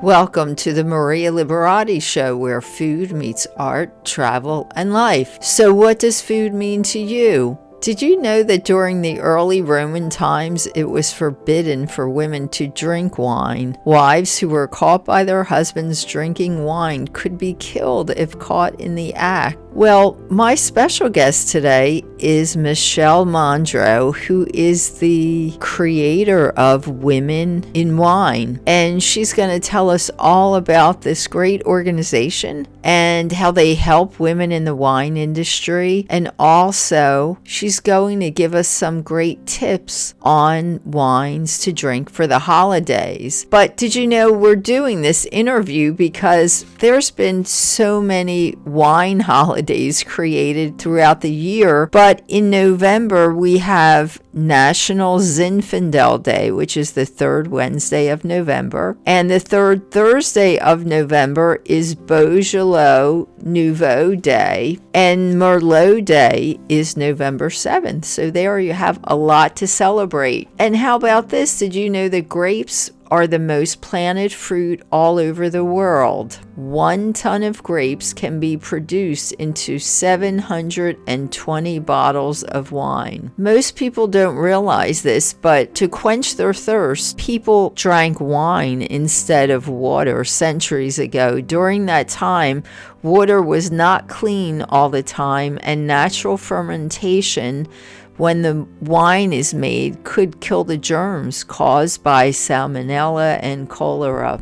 Welcome to the Maria Liberati show, where food meets art, travel, and life. So what does food mean to you? Did you know that during the early Roman times, it was forbidden for women to drink wine? Wives who were caught by their husbands drinking wine could be killed if caught in the act. Well, my special guest today is Michelle Mandro, who is the creator of Women in Wine. And she's going to tell us all about this great organization and how they help women in the wine industry. And also, she's going to give us some great tips on wines to drink for the holidays. But did you know we're doing this interview because there's been so many wine holidays created throughout the year, but in November we have National Zinfandel Day, which is the third Wednesday of November, and the third Thursday of November is Beaujolais Nouveau Day, and Merlot Day is November 7th. So there you have a lot to celebrate. And how about this? Did you know that grapes are the most planted fruit all over the world? 1 ton of grapes can be produced into 720 bottles of wine. Most people don't realize this, but to quench their thirst, people drank wine instead of water centuries ago. During that time, water was not clean all the time, and natural fermentation when the wine is made could kill the germs caused by salmonella and cholera.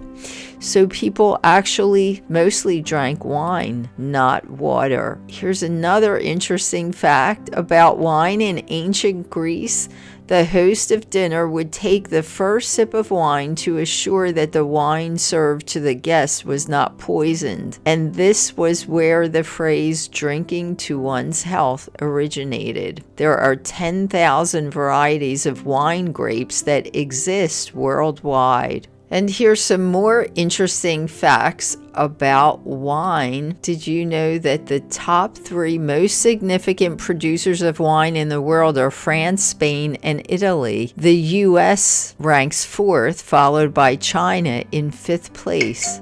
So people actually mostly drank wine, not water. Here's another interesting fact about wine. In ancient Greece, the host of dinner would take the first sip of wine to assure that the wine served to the guests was not poisoned. And this was where the phrase drinking to one's health originated. There are 10,000 varieties of wine grapes that exist worldwide. And here's some more interesting facts about wine. Did you know that the top 3 most significant producers of wine in the world are France, Spain, and Italy? The US ranks 4th, followed by China in 5th place.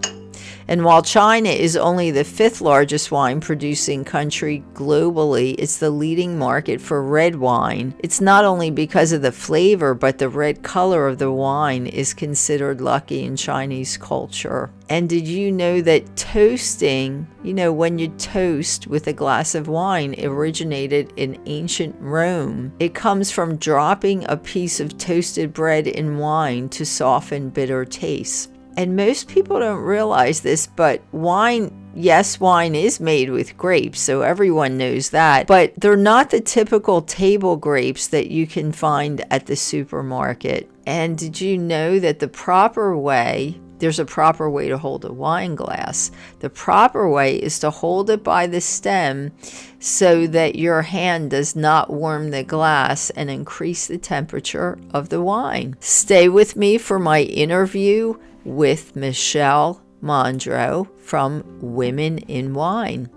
And while China is only the 5th largest wine producing country globally, it's the leading market for red wine. It's not only because of the flavor, but the red color of the wine is considered lucky in Chinese culture. And did you know that toasting, when you toast with a glass of wine, originated in ancient Rome? It comes from dropping a piece of toasted bread in wine to soften bitter tastes. And most people don't realize this, but wine is made with grapes, so everyone knows that. But they're not the typical table grapes that you can find at the supermarket. And did you know that there's a proper way to hold a wine glass? The proper way is to hold it by the stem so that your hand does not warm the glass and increase the temperature of the wine. Stay with me for my interview with Michelle Mandro from Women in Wine.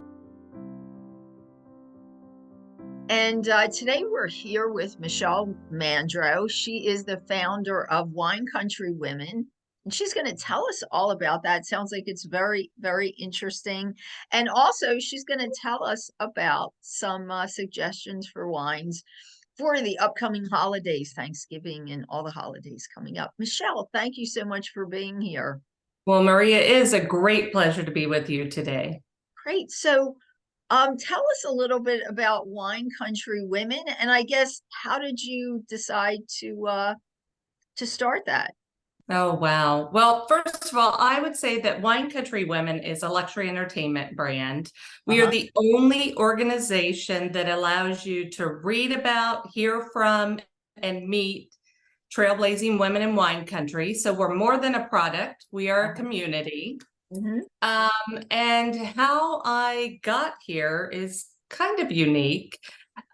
And today we're here with Michelle Mandro. She is the founder of Wine Country Women. And she's going to tell us all about that. Sounds like it's very, very interesting. And also, she's going to tell us about some suggestions for wines for the upcoming holidays, Thanksgiving and all the holidays coming up. Michelle, thank you so much for being here. Well, Maria, it is a great pleasure to be with you today. Great. So tell us a little bit about Wine Country Women, and I guess how did you decide to start that? Oh, wow. Well, first of all, I would say that Wine Country Women is a luxury entertainment brand. We are Uh-huh. the only organization that allows you to read about, hear from, and meet trailblazing women in wine country. So we're more than a product. We are a community. Mm-hmm. And how I got here is kind of unique.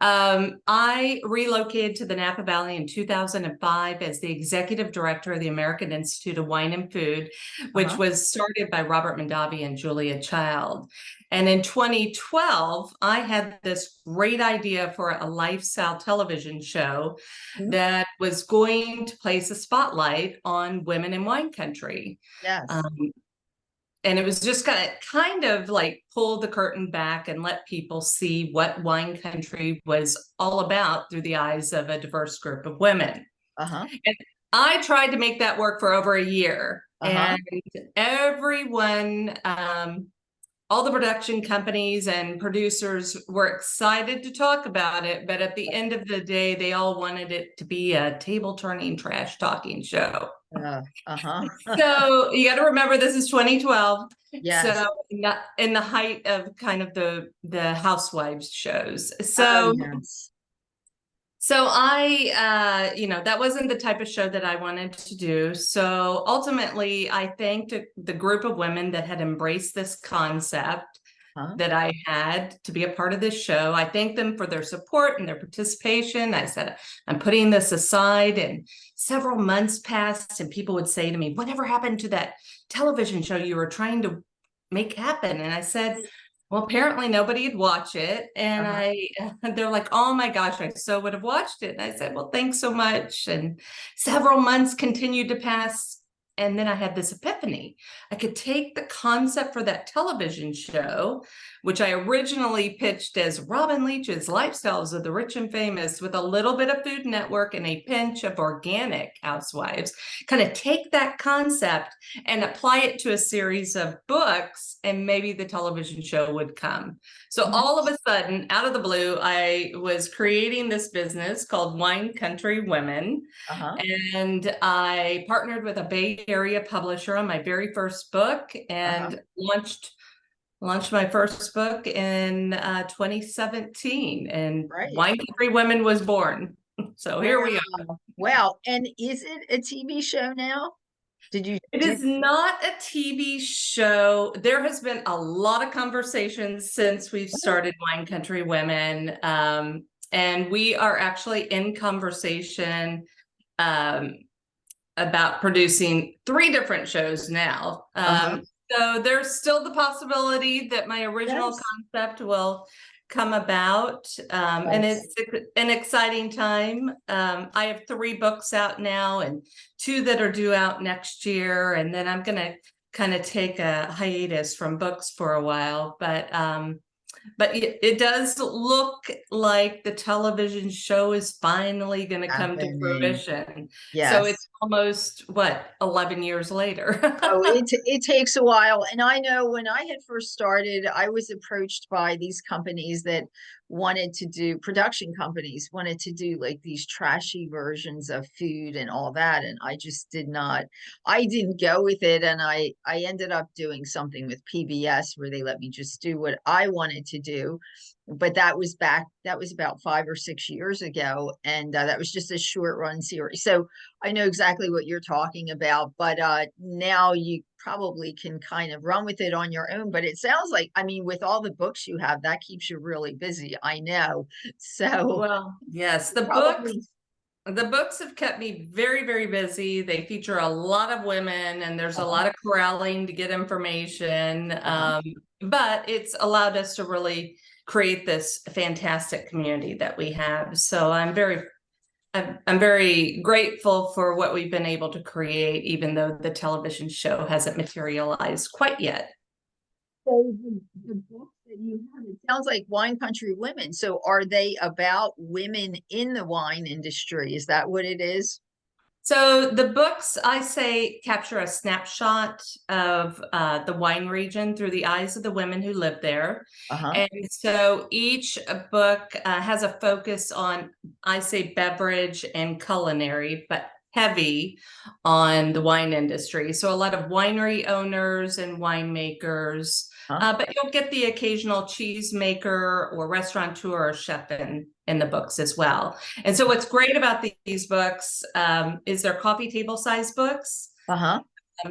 I relocated to the Napa Valley in 2005 as the executive director of the American Institute of Wine and Food, which was started by Robert Mondavi and Julia Child. And in 2012, I had this great idea for a lifestyle television show that was going to place a spotlight on women in wine country. Yes. And it was just kind of like pull the curtain back and let people see what wine country was all about through the eyes of a diverse group of women. And I tried to make that work for over a year. And everyone, all the production companies and producers were excited to talk about it. But at the end of the day, they all wanted it to be a table turning, trash talking show. So you got to remember, this is 2012. Yes. So in the height of kind of the housewives shows. So so I that wasn't the type of show that I wanted to do. So ultimately I thanked the group of women that had embraced this concept that I had to be a part of this show. I thanked them for their support and their participation. I said, I'm putting this aside, and several months passed and people would say to me, whatever happened to that television show you were trying to make happen? And I said, well, apparently nobody had watched it. And they're like, oh my gosh, I so would have watched it. And I said, well, thanks so much. And several months continued to pass. And then I had this epiphany. I could take the concept for that television show, which I originally pitched as Robin Leach's Lifestyles of the Rich and Famous, with a little bit of Food Network and a pinch of organic housewives, kind of take that concept and apply it to a series of books, and maybe the television show would come. So all of a sudden, out of the blue, I was creating this business called Wine Country Women. And I partnered with a Bay Area publisher on my very first book, and launched my first book in 2017, and Wine Country Women was born. So here we are. Wow. And is it a TV show now? It is not a TV show. There has been a lot of conversations since we've started Wine Country Women. And we are actually in conversation about producing 3 different shows now. So there's still the possibility that my original concept will come about. And it's an exciting time. I have 3 books out now and 2 that are due out next year. And then I'm going to kind of take a hiatus from books for a while. But it does look like the television show is finally going to come to fruition. So it's almost, 11 years later. It takes a while. And I know when I had first started, I was approached by these companies that wanted to do, production companies wanted to do like these trashy versions of food and all that. And I just I didn't go with it. And I ended up doing something with PBS where they let me just do what I wanted to do. But that was about 5 or 6 years ago. And that was just a short run series. So I know exactly what you're talking about, but now you probably can kind of run with it on your own. But it sounds like, I mean, with all the books you have, that keeps you really busy. I know. So well, yes, the books have kept me very, very busy. They feature a lot of women, and there's a lot of corralling to get information. But it's allowed us to really create this fantastic community that we have. So I'm very grateful for what we've been able to create, even though the television show hasn't materialized quite yet. So the books that you have, it sounds like Wine Country Women. So are they about women in the wine industry? Is that what it is? So the books, I say, capture a snapshot of the wine region through the eyes of the women who live there. And so each book has a focus on, I say, beverage and culinary, but heavy on the wine industry. So a lot of winery owners and winemakers, but you'll get the occasional cheesemaker or restaurateur or chef in the books as well. And so what's great about these books is they're coffee table size books.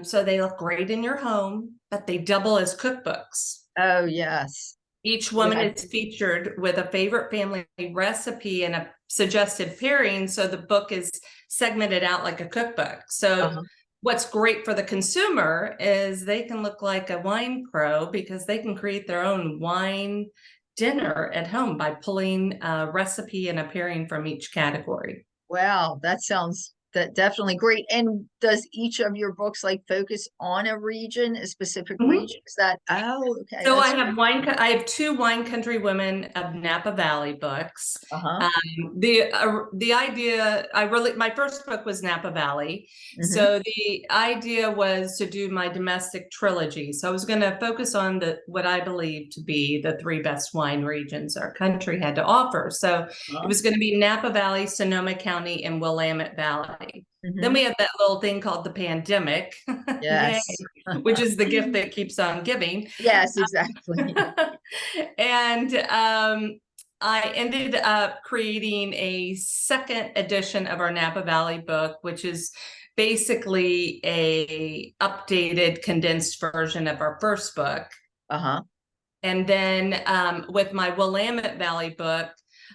So they look great in your home, but they double as cookbooks. Oh, yes. Each woman is featured with a favorite family recipe and a suggested pairing. So the book is segmented out like a cookbook. So what's great for the consumer is they can look like a wine pro because they can create their own wine dinner at home by pulling a recipe and a pairing from each category. Wow, that sounds definitely great. And does each of your books like focus on a region, a specific region? Is that, okay. So I have two Wine Country Women of Napa Valley books. The idea, my first book was Napa Valley. So the idea was to do my domestic trilogy. So I was going to focus on what I believe to be the three best wine regions our country had to offer. So it was going to be Napa Valley, Sonoma County, and Willamette Valley. Then we had that little thing called the pandemic, yes, which is the gift that keeps on giving. Yes, exactly. And I ended up creating a second edition of our Napa Valley book, which is basically a updated, condensed version of our first book. And then with my Willamette Valley book,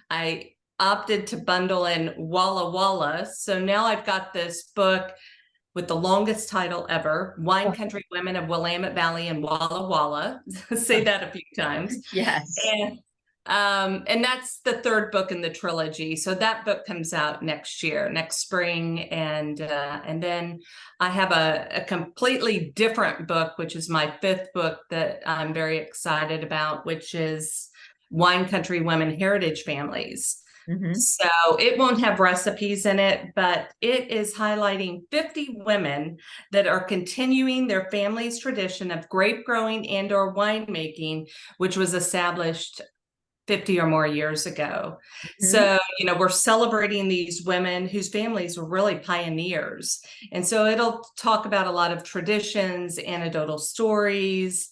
I opted to bundle in Walla Walla. So now I've got this book with the longest title ever, Wine Country Women of Willamette Valley and Walla Walla. Say that a few times. Yes. And that's the third book in the trilogy. So that book comes out next spring. And then I have a completely different book, which is my fifth book that I'm very excited about, which is Wine Country Women Heritage Families. So it won't have recipes in it, but it is highlighting 50 women that are continuing their family's tradition of grape growing and or winemaking, which was established 50 or more years ago. So, we're celebrating these women whose families were really pioneers. And so it'll talk about a lot of traditions, anecdotal stories.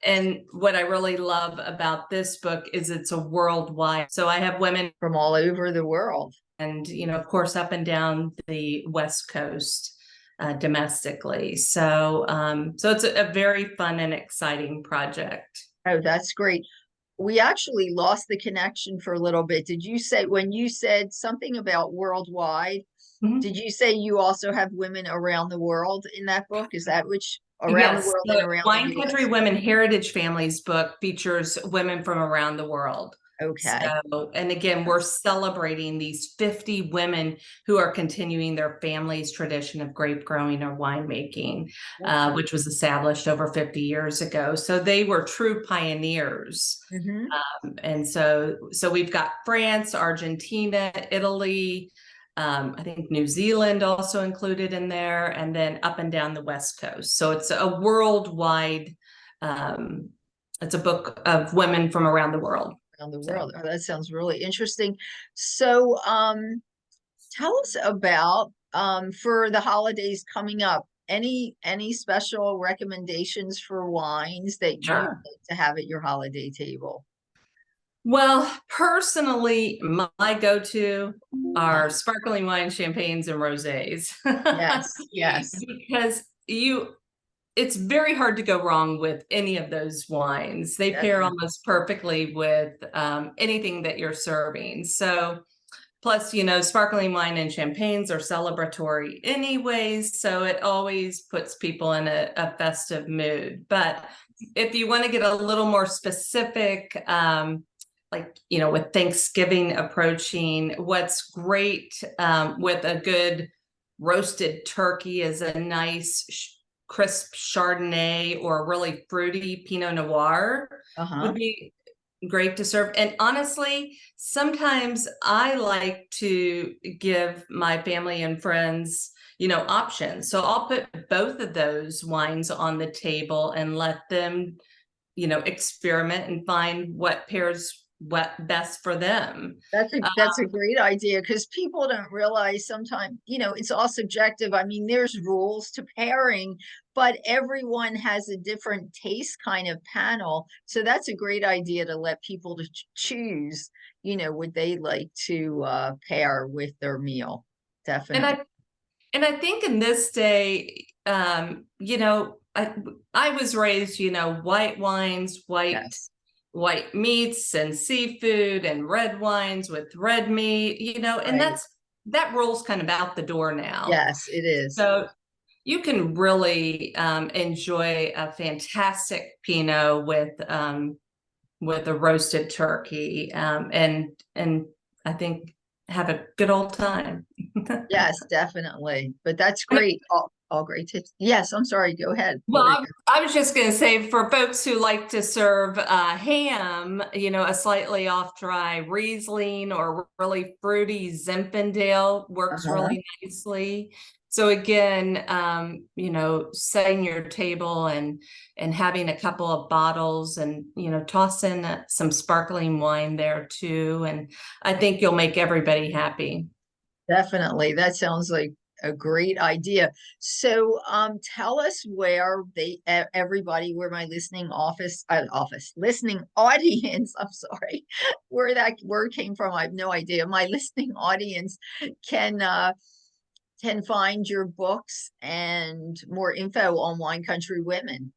And what I really love about this book is it's a worldwide. So I have women from all over the world. And, of course, up and down the West Coast domestically. So it's a very fun and exciting project. Oh, that's great. We actually lost the connection for a little bit. Did you say, when you said something about worldwide, did you say you also have women around the world in that book? Is that which around the world and around Wine the Country Women Heritage Families book features women from around the world. Okay. So, and again, we're celebrating these 50 women who are continuing their family's tradition of grape growing or winemaking, which was established over 50 years ago. So they were true pioneers. And so we've got France, Argentina, Italy, I think New Zealand also included in there, and then up and down the West Coast. So it's a worldwide, it's a book of women from around the world. Around the world. Oh, that sounds really interesting. So tell us about for the holidays coming up, any special recommendations for wines that you like to have at your holiday table? Well, personally, my go-to are sparkling wine, champagnes, and rosés. Yes. Because it's very hard to go wrong with any of those wines. They pair almost perfectly with anything that you're serving. So plus, sparkling wine and champagnes are celebratory anyways. So it always puts people in a festive mood. But if you want to get a little more specific, with Thanksgiving approaching, what's great with a good roasted turkey is a nice crisp Chardonnay or a really fruity Pinot Noir would be great to serve. And honestly, sometimes I like to give my family and friends, options. So I'll put both of those wines on the table and let them, experiment and find what pairs best for them. That's a great idea, because people don't realize sometimes, it's all subjective. I mean, there's rules to pairing, but everyone has a different taste kind of panel. So that's a great idea to let people to choose, what they like to pair with their meal. Definitely. And I think in this day, I was raised, white wines, white meats and seafood and red wines with red meat, and Right. that rule's kind of out the door now. Yes, it is. So you can really enjoy a fantastic Pinot with a roasted turkey, and I think have a good old time. Yes, definitely. But that's great. All great tips. Yes, I'm sorry. Go ahead. Well, I was just going to say, for folks who like to serve ham, a slightly off-dry Riesling or really fruity Zinfandel works Uh-huh. really nicely. So again, setting your table and having a couple of bottles and, toss in some sparkling wine there too. And I think you'll make everybody happy. Definitely. That sounds like a great idea. So, tell us where everybody, where my listening listening audience, I'm sorry, where that word came from. I have no idea. My listening audience can find your books and more info on Wine Country Women.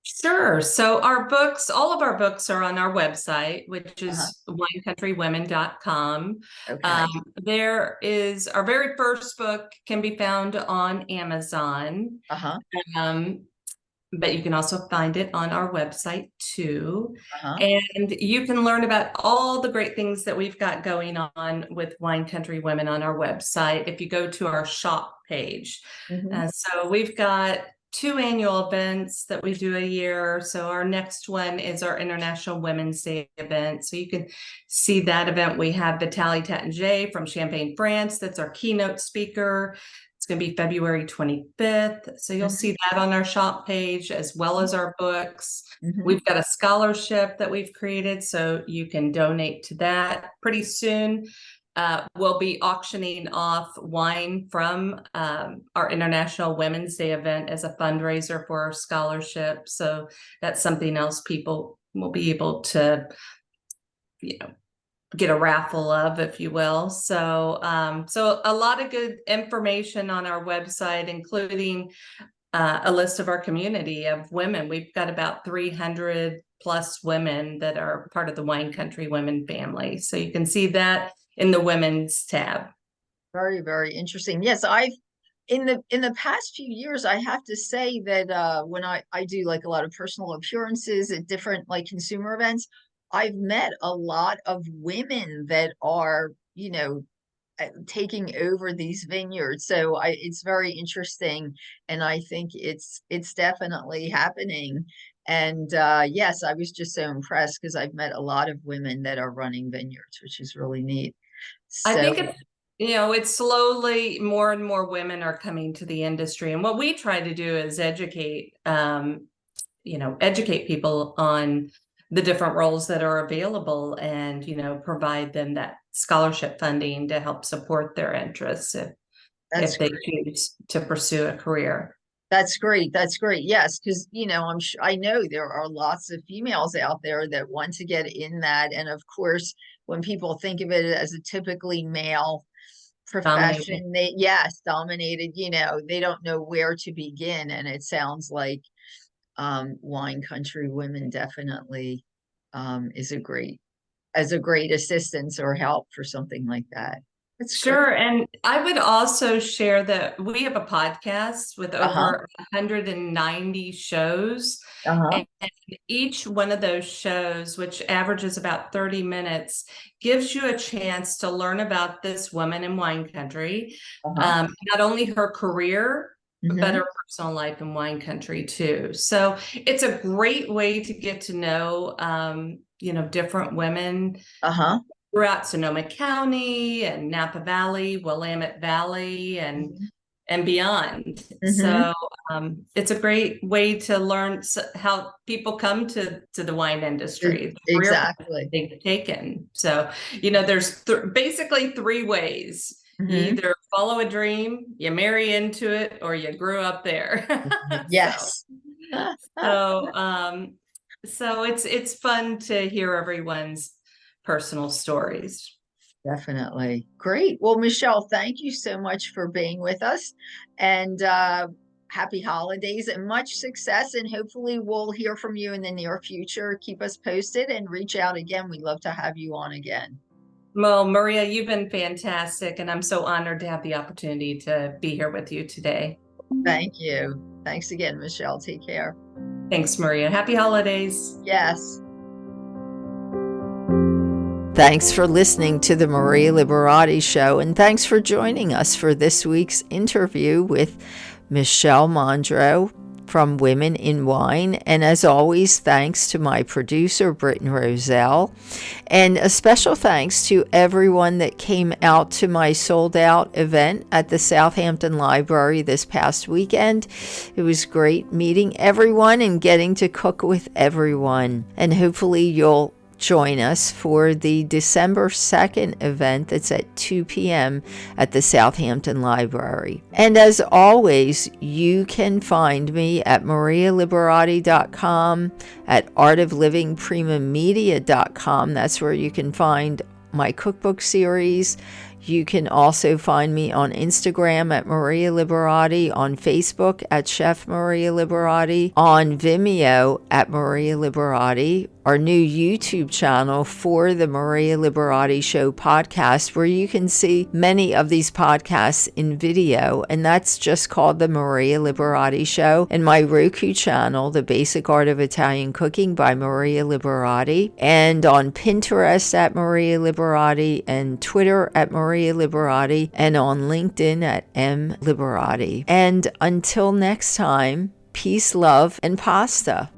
Sure. So all of our books are on our website, which Uh-huh. is winecountrywomen.com. Okay. There is our very first book can be found on Amazon. Uh-huh. Um, but you can also find it on our website too. Uh-huh. And you can learn about all the great things that we've got going on with Wine Country Women on our website if you go to our shop page. Mhm. So we've got 2 annual events that we do a year. So our next one is our International Women's Day event. So you can see that event. We have Vitaly Tatangier from Champagne, France. That's our keynote speaker. It's going to be February 25th. So you'll see that on our shop page as well as our books. Mhm. We've got a scholarship that we've created, so you can donate to that. Pretty soon, we'll be auctioning off wine from our International Women's Day event as a fundraiser for our scholarship. So that's something else people will be able to, get a raffle of, if you will. So a lot of good information on our website, including a list of our community of women. We've got about 300 plus women that are part of the Wine Country Women family. So you can see that in the women's tab. Very, very interesting. Yes, I've in the past few years, I have to say that when I do like a lot of personal appearances at different like consumer events, I've met a lot of women that are, taking over these vineyards. So it's very interesting, and I think it's definitely happening. And yes, I was just so impressed because I've met a lot of women that are running vineyards, which is really neat. I So, think it's slowly more and more women are coming to the industry. And what we try to do is educate people on the different roles that are available and, provide them that scholarship funding to help support their interests that's if they choose to pursue a career. That's great. That's great. Yes, because I know there are lots of females out there that want to get in that, and of course, when people think of it as a typically male Dominated. profession, yes, dominated. They don't know where to begin, and it sounds like Wine Country Women definitely is a great assistance or help for something like that. That's great. Sure. And I would also share that we have a podcast with Uh-huh. over 190 shows. Uh-huh. And each one of those shows, which averages about 30 minutes, gives you a chance to learn about this woman in wine country, Uh-huh. not only her career, but Mm-hmm. her personal life in wine country too. So it's a great way to get to know, different women Uh-huh. throughout Sonoma County and Napa Valley, Willamette Valley, and beyond. Mm-hmm. So it's a great way to learn how people come to the wine industry, the career path Exactly. they've taken. So there's basically 3 ways. You Mm-hmm. either follow a dream, you marry into it, or you grew up there. so Yes. so so it's fun to hear everyone's personal stories. Definitely. Great. Well, Michelle, thank you so much for being with us. And happy holidays and much success. And hopefully we'll hear from you in the near future. Keep us posted and reach out again. We'd love to have you on again. Well, Maria, you've been fantastic, and I'm so honored to have the opportunity to be here with you today. Thank you. Thanks again, Michelle. Take care. Thanks, Maria. Happy holidays. Yes. Thanks for listening to the Maria Liberati Show, and thanks for joining us for this week's interview with Michelle Mandro from Women in Wine. And as always, thanks to my producer, Britton Roselle. And a special thanks to everyone that came out to my sold-out event at the Southampton Library this past weekend. It was great meeting everyone and getting to cook with everyone. And hopefully you'll join us for the December 2nd event that's at 2 p.m. at the Southampton Library. And as always, you can find me at marialiberati.com, at artoflivingprimamedia.com. That's where you can find my cookbook series. You can also find me on Instagram at Maria Liberati, on Facebook at Chef Maria Liberati, on Vimeo at Maria Liberati, our new YouTube channel for the Maria Liberati Show podcast, where you can see many of these podcasts in video, and that's just called the Maria Liberati Show. And my Roku channel, The Basic Art of Italian Cooking by Maria Liberati, and on Pinterest at Maria Liberati, and Twitter at Maria Liberati, and on LinkedIn at M Liberati. And until next time, peace, love, and pasta.